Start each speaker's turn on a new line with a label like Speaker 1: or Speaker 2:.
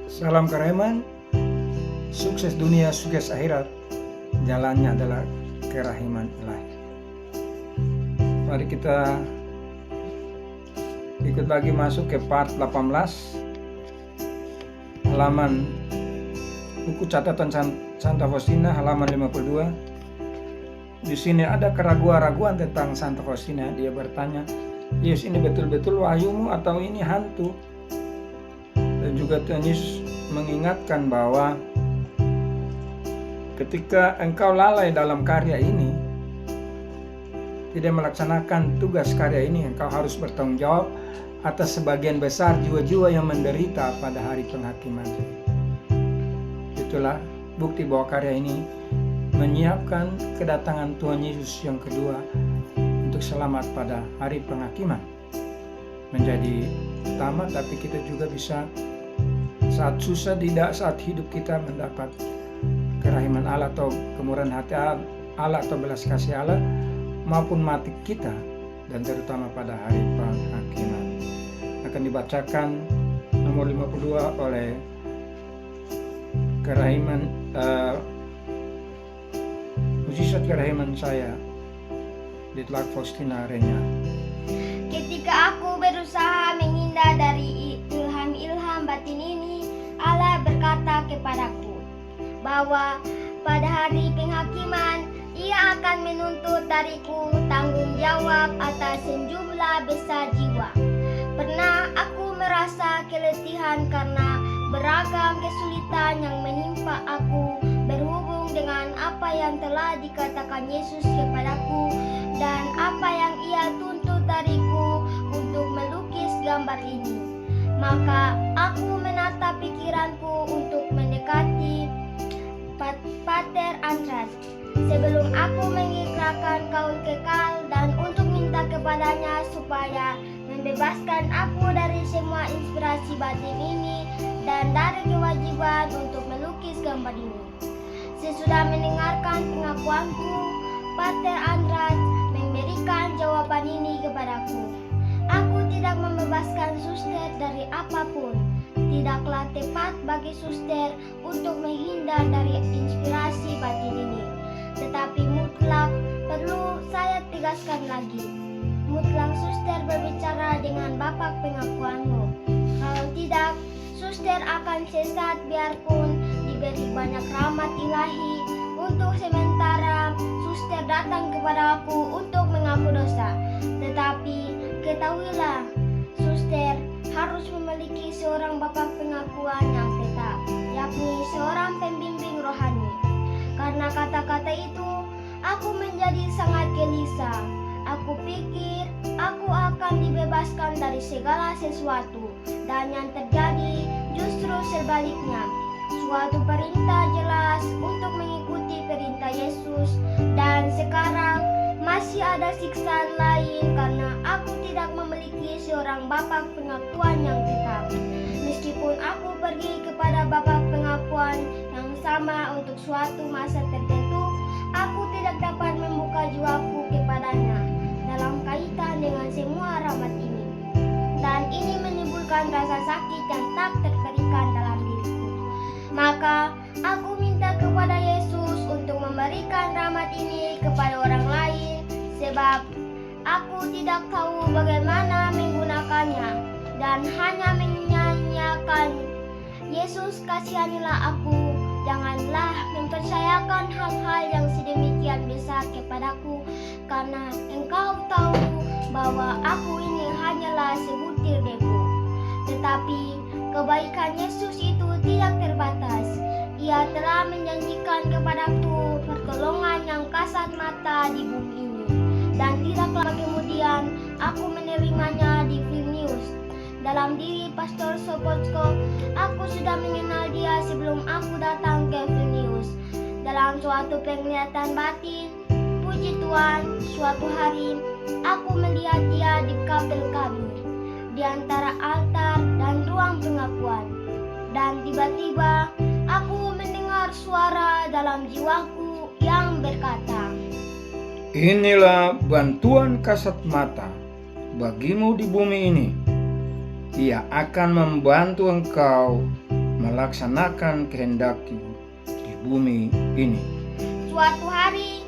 Speaker 1: Salam kerahiman, sukses dunia, sukses akhirat. Jalannya adalah kerahiman ilahi. Mari kita ikut lagi masuk ke part 18, halaman buku catatan Santa Faustina, halaman 52. Di sini ada keraguan-raguan tentang Santa Faustina. Dia bertanya, Yesus ini betul-betul wahyumu atau ini hantu? Dan juga Tuhan Yesus mengingatkan bahwa ketika engkau lalai dalam karya ini, tidak melaksanakan tugas karya ini, engkau harus bertanggung jawab atas sebagian besar jiwa-jiwa yang menderita pada hari penghakiman. Itulah bukti bahwa karya ini menyiapkan kedatangan Tuhan Yesus yang kedua untuk selamat pada hari penghakiman. Menjadi utama, tapi kita juga bisa saat susah, tidak saat hidup kita mendapat kerahiman Allah atau kemurahan hati Allah atau belas kasih Allah, maupun mati kita, dan terutama pada hari penghakiman. Akan dibacakan nomor 52 oleh kerahiman mujizat kerahiman saya, Ditlag Faustina Renya.
Speaker 2: Ketika aku berusaha menghindar dari ilham-ilham batin ini, Allah berkata kepadaku bahwa pada hari penghakiman Ia akan menuntut dariku tanggung jawab atas sejumlah besar jiwa. Pernah aku merasa keletihan karena beragam kesulitan yang menimpa aku berhubung dengan apa yang telah dikatakan Yesus kepadaku dan apa yang Ia tuntut dariku untuk melukis gambar ini. Maka aku menata pikiranku untuk mendekati Pater Andras sebelum aku mengikrarkan kaul kekal dan untuk minta kepadanya supaya membebaskan aku dari semua inspirasi batin ini dan dari kewajiban untuk melukis gambar ini. Sesudah mendengarkan pengakuanku, Pater Andras memberikan jawaban ini kepadaku. Aku tidak membebaskan suster dari apapun. Tidaklah tepat bagi suster untuk menghindar dari inspirasi batin ini. Tetapi mutlak perlu saya tegaskan lagi. Mutlak suster berbicara dengan bapak pengakuanmu. Kalau tidak, suster akan sesat biarpun diberi banyak rahmat ilahi. Untuk sementara, suster datang kepada aku untuk mengaku dosa. Tetapi ketahuilah, suster harus memiliki seorang bapak pengakuan yang tetap, yakni seorang pembimbing rohani. Karena kata-kata itu, aku menjadi sangat gelisah. Aku pikir aku akan dibebaskan dari segala sesuatu, dan yang terjadi justru sebaliknya. Suatu perintah jelas untuk mengikuti perintah Yesus, dan sekarang masih ada siksaan lain karena aku tidak memiliki seorang bapak pengakuan yang tetap. Meskipun aku pergi kepada bapak pengakuan yang sama untuk suatu masa tertentu, aku tidak dapat membuka jiwaku kepadanya dalam kaitan dengan semua rahmat ini. Dan ini menimbulkan rasa sakit yang tak terberikan dalam diriku. Maka aku minta kepada Yesus untuk memberikan rahmat ini kepada orang lain, sebab aku tidak tahu bagaimana menggunakannya dan hanya menyanyiakan. Yesus, kasihanilah aku, janganlah mempercayakan hal-hal yang sedemikian besar kepadaku, karena Engkau tahu bahwa aku ini hanyalah sebutir debu. Tetapi kebaikan Yesus itu tidak terbatas. Ia telah menjanjikan kepadaku pertolongan yang kasat mata di bumi ini. Dan tidak lama kemudian aku menerimanya di Vilnius. Dalam diri Pastor Sopotko, aku sudah mengenal dia sebelum aku datang ke Vilnius. Dalam suatu penglihatan batin, puji Tuhan, suatu hari aku melihat dia di kapel kami, di antara altar dan ruang pengakuan. Dan tiba-tiba aku mendengar suara dalam jiwaku yang berkata,
Speaker 1: Inilah bantuan kasat mata bagimu di bumi ini. Ia akan membantu engkau melaksanakan kehendak-Mu di bumi ini.
Speaker 2: Suatu hari